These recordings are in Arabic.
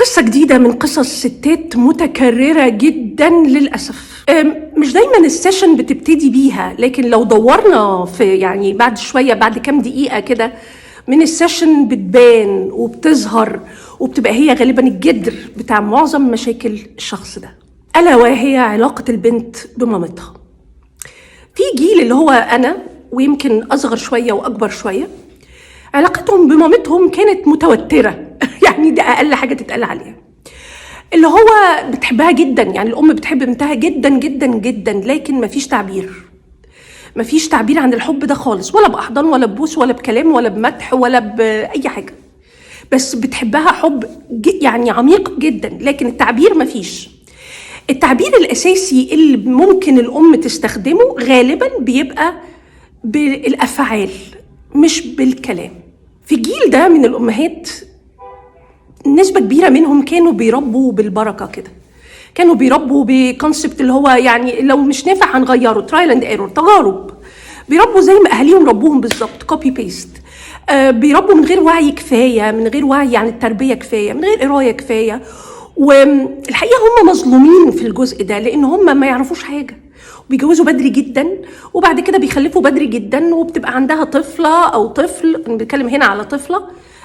قصة جديدة من قصص ستات متكررة جدا للأسف. مش دايما السيشن بتبتدي بيها، لكن لو دورنا في يعني بعد شوية، بعد كام دقيقة كده من السيشن بتبان وبتظهر، وبتبقى هي غالبا الجذر بتاع معظم مشاكل الشخص ده، ألا وهي علاقة البنت بمامتها. في جيل اللي هو أنا ويمكن أصغر شوية وأكبر شوية، علاقتهم بمامتهم كانت متوترة يعني ده أقل حاجة تتقال عليها. اللي هو بتحبها جدا، يعني الأم بتحب بنتها جدا جدا جدا، لكن مفيش تعبير عن الحب ده خالص، ولا بأحضان ولا ببوس ولا بكلام ولا بمدح ولا بأي حاجة، بس بتحبها حب يعني عميق جدا، لكن التعبير مفيش. التعبير الأساسي اللي ممكن الأم تستخدمه غالبا بيبقى بالأفعال مش بالكلام. في الجيل ده من الأمهات نسبة كبيرة منهم كانوا بيربوا بالبركة كده، كانوا بيربوا بكونسبت اللي هو يعني لو مش نافع هنغيره، ترايل اند ايرور، تجارب. بيربوا زي ما أهاليهم ربوهم بالظبط، كوبي بيست. بيربوا من غير وعي كفاية، من غير وعي عن التربية كفاية، من غير قراية كفاية. والحقيقة هم مظلومين في الجزء ده، لأن هم ما يعرفوش حاجة، وبيجوزوا بدري جدا، وبعد كده بيخلفوا بدري جدا، وبتبقى عندها طفلة أو طفل، بنتكلم هنا على طفلة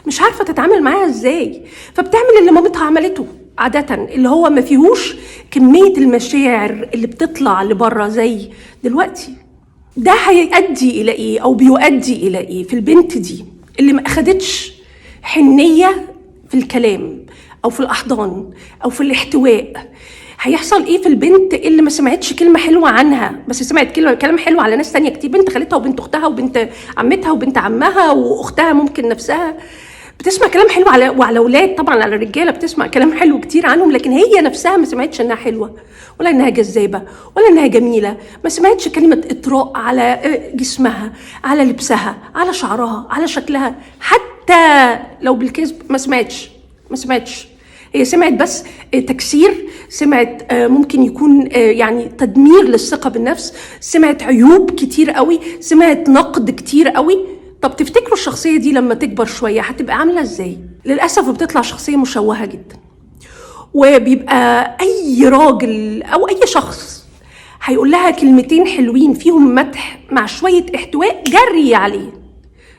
مش عارفة تتعامل معاها ازاي، فبتعمل اللي مامتها عملته عادة، اللي هو ما فيهوش كمية المشاعر اللي بتطلع لبره زي دلوقتي. ده هيؤدي إلى إيه أو بيؤدي إلى إيه في البنت دي اللي ما أخدتش حنية في الكلام أو في الأحضان أو في الاحتواء؟ هيحصل ايه في البنت اللي ما سمعتش كلمه حلوه عنها، بس سمعت كلام حلو على ناس تانية كتير، بنت خالتها وبنت اختها وبنت عمتها وبنت عمها واختها ممكن نفسها بتسمع كلام حلو وعلى اولاد، طبعا على الرجاله بتسمع كلام حلو كتير عنهم، لكن هي نفسها ما سمعتش انها حلوه ولا انها جذابه ولا انها جميله، ما سمعتش كلمه اطراء على جسمها، على لبسها، على شعرها، على شكلها، حتى لو بالكذب ما سمعتش. هي سمعت بس تكسير، سمعت ممكن يكون يعني تدمير للثقة بالنفس، سمعت عيوب كتير قوي، سمعت نقد كتير قوي. طب تفتكروا الشخصية دي لما تكبر شوية هتبقى عاملة ازاي؟ للأسف بتطلع شخصية مشوهة جدا، وبيبقى أي راجل أو أي شخص هيقول لها كلمتين حلوين فيهم مدح مع شوية احتواء جري عليه،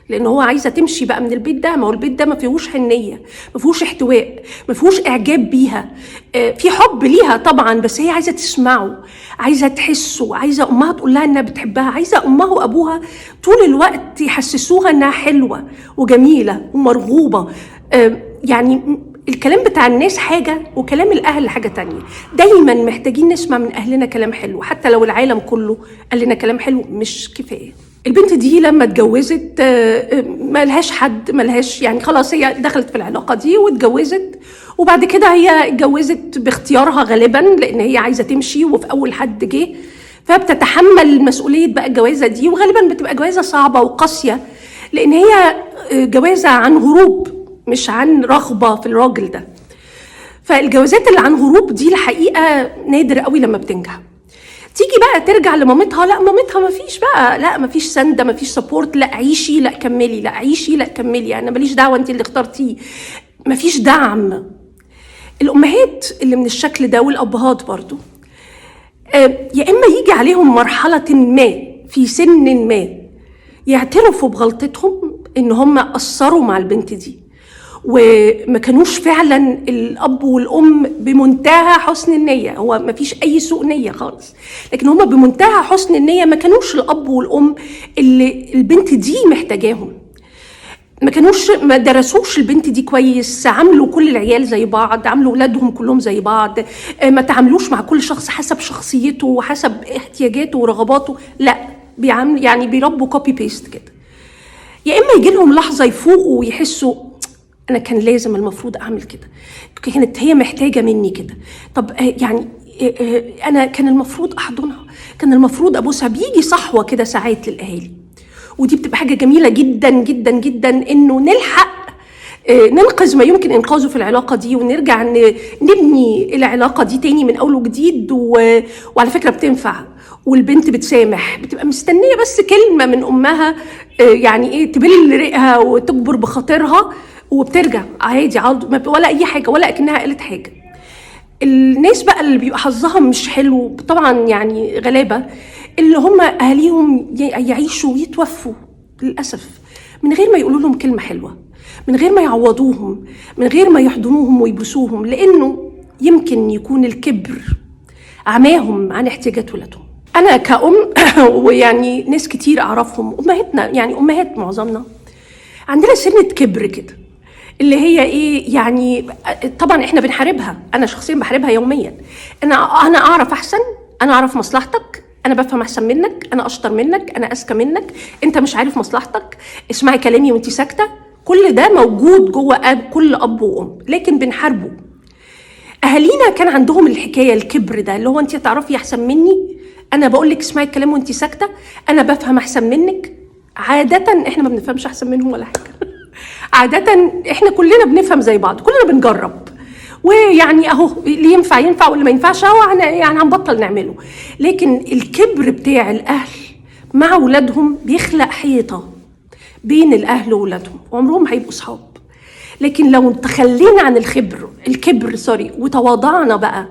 لأن هو عايزة تمشي بقى من البيت ده. ما هو البيت ده ما فيهوش حنية، ما فيهوش احتواء، ما فيهوش إعجاب بيها، في حب ليها طبعا، بس هي عايزة تسمعه، عايزة تحسه، عايزة أمها تقول لها إنها بتحبها، عايزة أمها وأبوها طول الوقت يحسسوها إنها حلوة وجميلة ومرغوبة. يعني الكلام بتاع الناس حاجة وكلام الأهل حاجة تانية. دايما محتاجين نسمع من أهلنا كلام حلو، حتى لو العالم كله قال لنا كلام حلو مش كفاية. البنت دي لما اتجوزت ملهاش حد، ملهاش يعني خلاص، هي دخلت في العلاقة دي واتجوزت، وبعد كده هي اتجوزت باختيارها غالبا لأن هي عايزة تمشي، وفي أول حد جه فبتتحمل مسؤولية بقى الجوازة دي، وغالبا بتبقى جوازة صعبة وقاسية، لأن هي جوازة عن هروب مش عن رغبة في الراجل ده. فالجوازات اللي عن هروب دي الحقيقة نادر قوي لما بتنجح. تيجي بقى ترجع لمامتها، لا مامتها مفيش بقى، لا مفيش سندة، مفيش سبورت، لا عيشي لا كملي، لا عيشي لا كملي، انا ماليش دعوة انت اللي اخترتيه، مفيش دعم. الامهات اللي من الشكل ده والابهات برضو يا اما يجي عليهم مرحلة ما في سن ما يعترفوا بغلطتهم ان هم قصروا مع البنت دي، وما كانوش فعلا الأب والأم بمنتهى حسن النية، هو ما فيش أي سوء نية خالص، لكن هم بمنتهى حسن النية ما كانوش الأب والأم اللي البنت دي محتاجاهم، ما درسوش البنت دي كويس، عملوا كل العيال زي بعض، عملوا ولادهم كلهم زي بعض، ما تعاملوش مع كل شخص حسب شخصيته وحسب احتياجاته ورغباته، لا بيعمل يعني بيربوا كوبي بيست كده. يا إما يجي لهم لحظة يفوقوا ويحسوا أنا كان لازم المفروض أعمل كده، كانت هي محتاجة مني كده، طب يعني أنا كان المفروض أحضنها، كان المفروض أبوسها. بيجي صحوة كده ساعات للأهالي، ودي بتبقى حاجة جميلة جدا جدا جدا، إنه نلحق ننقذ ما يمكن إنقاذه في العلاقة دي، ونرجع نبني العلاقة دي تاني من أول وجديد. وعلى فكرة بتنفع، والبنت بتسامح، بتبقى مستنية بس كلمة من أمها يعني إيه تبل ريقها وتكبر بخاطرها، وبترجع عادي ولا اي حاجه، ولا اكنها قالت حاجه. الناس بقى اللي بيبقى حظها مش حلو طبعا، يعني غلابه، اللي هم اهاليهم يعيشوا ويتوفوا للاسف من غير ما يقولوا لهم كلمه حلوه، من غير ما يعوضوهم، من غير ما يحضنوهم ويبوسوهم، لانه يمكن يكون الكبر عماهم عن احتياجات ولادهم. انا كأم ويعني ناس كتير اعرفهم، امهاتنا يعني امهات معظمنا عندنا سنة كبر كده، اللي هي ايه يعني. طبعا احنا بنحاربها، انا شخصيا بحاربها يوميا. انا اعرف احسن، انا اعرف مصلحتك، انا بفهم احسن منك، انا اشطر منك، انا اذكى منك، انت مش عارف مصلحتك، اسمعي كلامي وانت ساكته. كل ده موجود جوه كل اب وام، لكن بنحاربه. اهالينا كان عندهم الحكايه الكبر ده، اللي هو انت تعرفي احسن مني، انا بقول لك اسمعي الكلام وانت ساكته، انا بفهم احسن منك. عاده احنا ما بنفهمش احسن منهم ولا حاجه. عاده احنا كلنا بنفهم زي بعض، كلنا بنجرب، ويعني اهو اللي ينفع ينفع واللي ما ينفعش اهو يعني هنبطل نعمله. لكن الكبر بتاع الاهل مع اولادهم بيخلق حيطه بين الاهل واولادهم، وعمرهم هيبقوا اصحاب. لكن لو تخلينا عن الكبر وتواضعنا بقى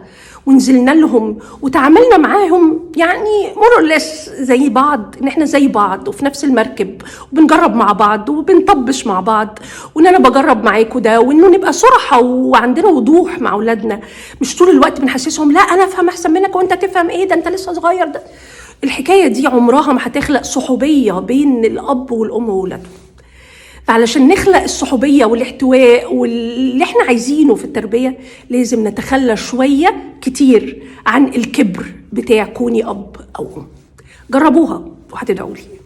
ونزلنا لهم وتعاملنا معاهم يعني مرلس زي بعض، ان احنا زي بعض وفي نفس المركب وبنجرب مع بعض وبنطبش مع بعض، وان انا بجرب معاكوا ده، وانه نبقى صراحه وعندنا وضوح مع اولادنا، مش طول الوقت بنحسسهم لا انا افهم احسن منك وانت تفهم ايه، ده انت لسه صغير ده. الحكايه دي عمرها ما هتخلق صحوبيه بين الاب والام واولادهم. فعلشان نخلق الصحوبية والاحتواء واللي احنا عايزينه في التربية، لازم نتخلى شوية كتير عن الكبر بتاع كوني أب أو أم. جربوها وهتدعوا لي.